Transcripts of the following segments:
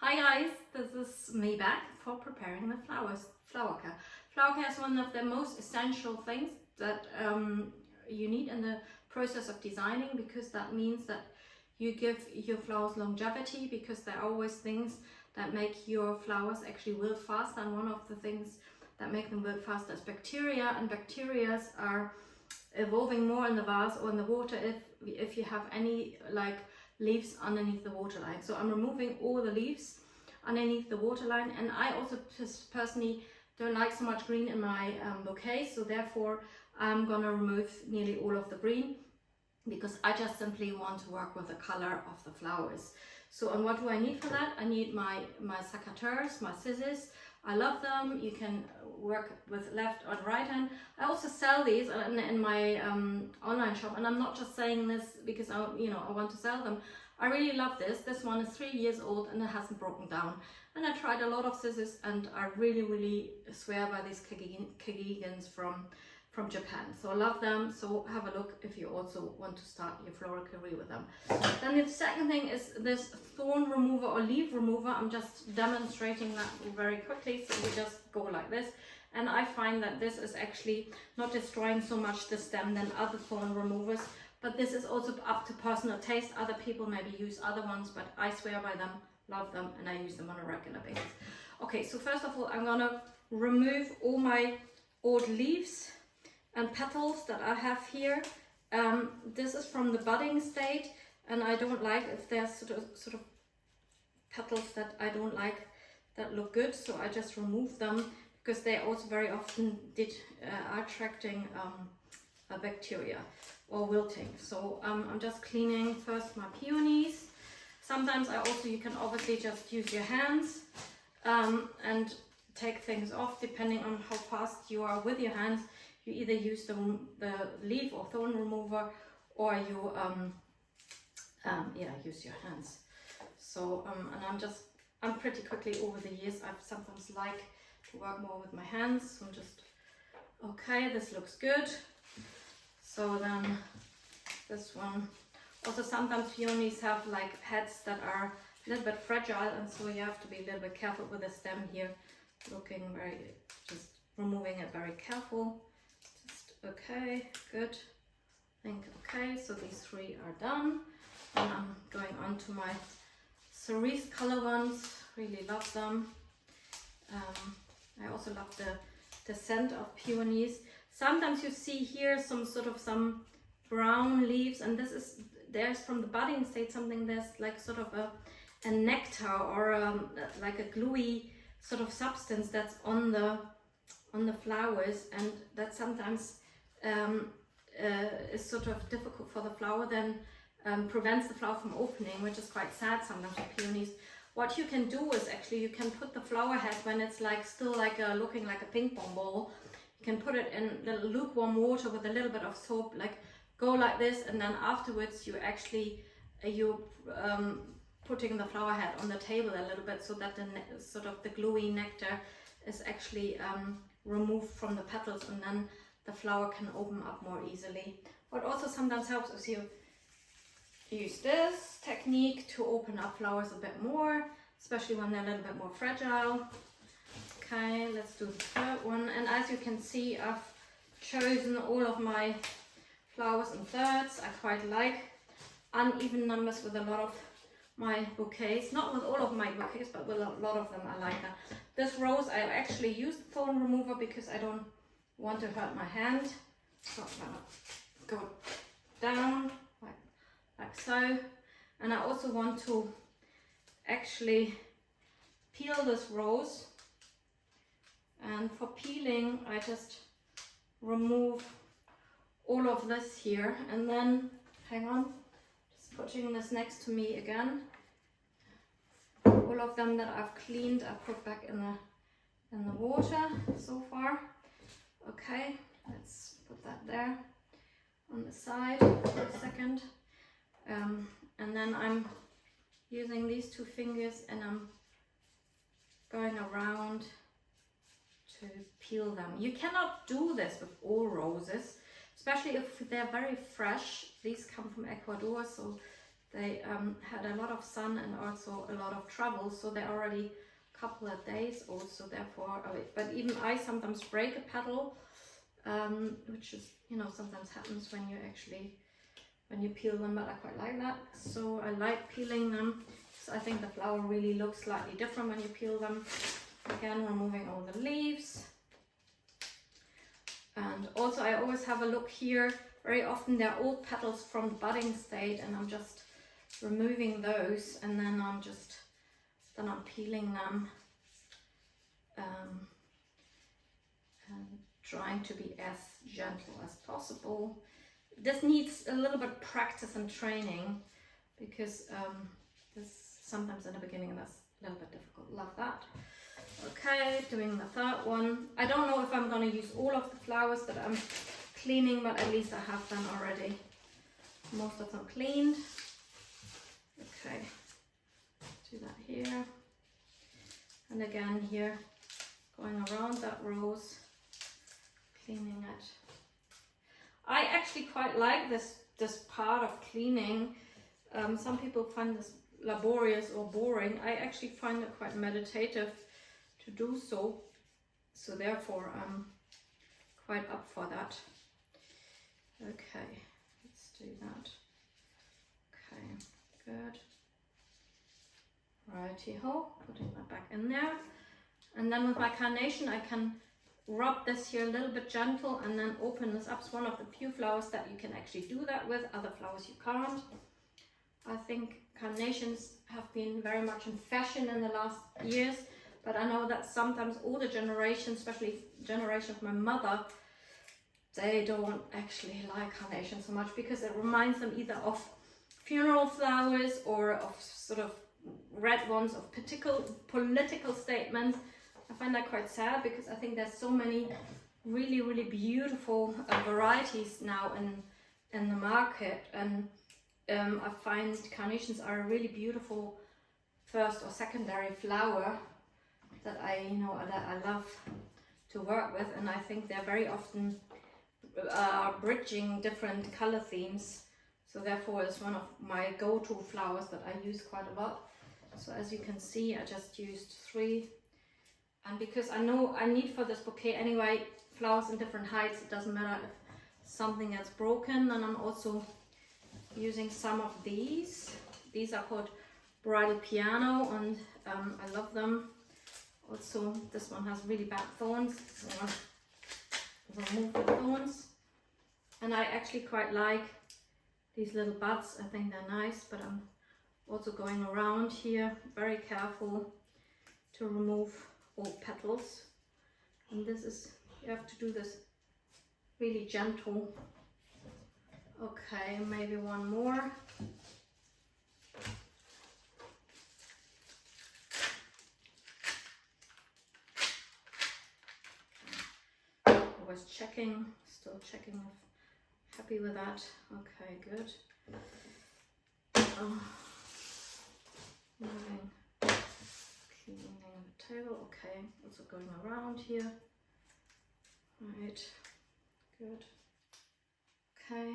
Hi guys, this is me back for preparing the flower care. Flower care is one of the most essential things that you need in the process of designing, because that means that you give your flowers longevity, because there are always things that make your flowers actually wilt faster, and one of the things that make them wilt faster is bacteria, and bacteria are evolving more in the vase or in the water if you have any like leaves underneath the water line. So I'm removing all the leaves underneath the water line, and I also personally don't like so much green in my bouquet, so therefore I'm gonna remove nearly all of the green, because I just simply want to work with the color of the flowers. So, and what do I need for that? I need my secateurs, my scissors. I love them. You can work with left or right hand. I also sell these in my online shop, and I'm not just saying this because I want to sell them. I really love this. This one is 3 years old and it hasn't broken down. And I tried a lot of scissors, and I really swear by these Kagigans from Japan. So I love them. So have a look if you also want to start your floral career with them. Then the second thing is this thorn remover or leaf remover. I'm just demonstrating that very quickly. So we just go like this. And I find that this is actually not destroying so much the stem than other thorn removers. But this is also up to personal taste. Other people maybe use other ones, but I swear by them, love them, and I use them on a regular basis. Okay, so first of all, I'm gonna remove all my old leaves and petals that I have here. This is from the budding state, and I don't like if there's sort of petals that I don't like that look good, so I just remove them, because they also very often are attracting bacteria or wilting. So I'm just cleaning first my peonies. Sometimes you can obviously just use your hands and take things off, depending on how fast you are with your hands. You either use the leaf or thorn remover, or you use your hands. So and I'm pretty quickly over the years. I've sometimes like to work more with my hands. So I'm just okay. This looks good. So then this one. Also sometimes peonies have like heads that are a little bit fragile, and so you have to be a little bit careful with the stem here. Looking just removing it very careful. Okay, good. Okay, so these three are done. And I'm going on to my cerise color ones. Really love them. I also love the scent of peonies. Sometimes you see here some brown leaves, and there's from the budding state something there's like sort of a nectar or like a gluey sort of substance that's on the flowers, and that sometimes is sort of difficult for the flower, then prevents the flower from opening, which is quite sad sometimes with peonies. What you can do is actually you can put the flower head, when it's like still like looking like a ping pong ball, you can put it in the lukewarm water with a little bit of soap, like go like this, and then afterwards you actually putting the flower head on the table a little bit, so that the sort of the gluey nectar is actually removed from the petals, and then the flower can open up more easily. What also sometimes helps is you use this technique to open up flowers a bit more, especially when they're a little bit more fragile. Okay, let's do the third one. And as you can see, I've chosen all of my flowers in thirds. I quite like uneven numbers with a lot of my bouquets. Not with all of my bouquets, but with a lot of them I like that. This rose I actually used thorn remover because I don't want to hurt my hand. So I'm gonna go down like so. And I also want to actually peel this rose. And for peeling, I just remove all of this here, and then hang on, just putting this next to me again. All of them that I've cleaned, I put back in the water so far. Okay, let's put that there on the side for a second. And then I'm using these two fingers and I'm going around to peel them. You cannot do this with all roses, especially if they're very fresh. These come from Ecuador, so They had a lot of sun and also a lot of travel, so they're already a couple of days old, so therefore, but even I sometimes break a petal, which is, you know, sometimes happens when you peel them, but I quite like that. So I like peeling them, because I think the flower really looks slightly different when you peel them. Again, removing all the leaves. And also I always have a look here. Very often they're old petals from the budding state, and I'm just removing those, and then I'm peeling them, and trying to be as gentle as possible. This needs a little bit of practice and training, because this sometimes in the beginning that's a little bit difficult. Love that. Okay, doing the third one. I don't know if I'm going to use all of the flowers that I'm cleaning, but at least I have them already, most of them cleaned. Okay, do that here, and again here, going around that rose, cleaning it. I actually quite like this part of cleaning. Some people find this laborious or boring. I actually find it quite meditative to do so, so therefore I'm quite up for that. Okay, let's do that. Okay, good. Righty-ho, putting that back in there. And then with my carnation I can rub this here a little bit gentle and then open this up. It's one of the few flowers that you can actually do that with. Other flowers you can't. I think carnations have been very much in fashion in the last years, but I know that sometimes older generations, especially generation of my mother, they don't actually like carnations so much, because it reminds them either of funeral flowers or of sort of red ones of political statements. I find that quite sad, because I think there's so many really beautiful varieties now in the market, and I find carnations are a really beautiful first or secondary flower that I love to work with, and I think they're very often bridging different color themes, so therefore it's one of my go-to flowers that I use quite a lot. So as you can see, I just used 3, and because I know I need for this bouquet anyway flowers in different heights, it doesn't matter if something gets broken. And I'm also using some of these are called bridal piano, and I love them. Also this one has really bad thorns, so I'll remove the thorns. And I actually quite like these little buds, I think they're nice, but I'm also going around here, very careful to remove old petals. And this is, you have to do this really gentle. Okay, maybe one more. Always checking, still checking if happy with that. Okay, good. Moving, cleaning the table. Okay, also going around here. Right, good. Okay,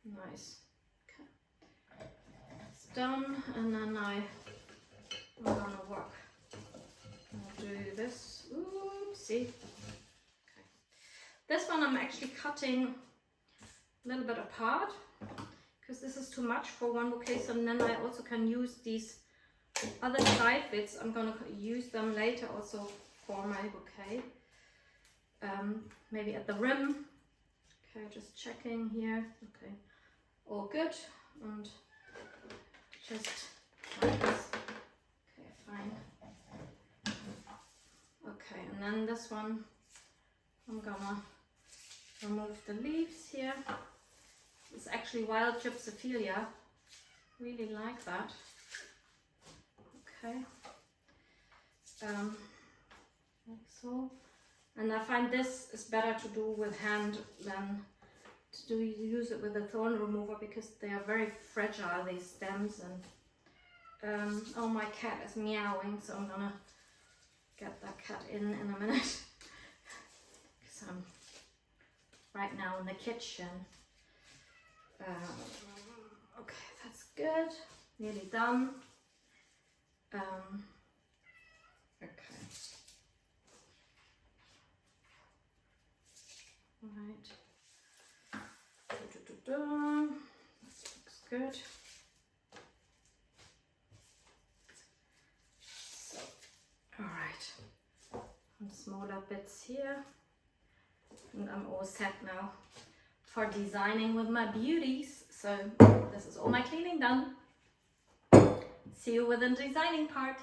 nice. Okay, it's done, and then I'm gonna work. I'll do this. Oopsie. Okay, this one I'm actually cutting a little bit apart, because this is too much for one bouquet, so then I also can use these other side bits. I'm gonna use them later also for my bouquet, maybe at the rim. Okay, just checking here. Okay, all good, and just like this. Okay, fine. Okay, and then this one I'm gonna remove the leaves here. It's actually wild gypsophilia, really like that. Okay, like so. And I find this is better to do with hand than to use it with a thorn remover, because they are very fragile, these stems. And oh, my cat is meowing, so I'm gonna get that cat in a minute, because I'm right now in the kitchen. Okay, that's good. Nearly done. Okay. Right. That looks good. So, all right. Some smaller bits here, and I'm all set now for designing with my beauties. So this is all my cleaning done. See you with the designing part.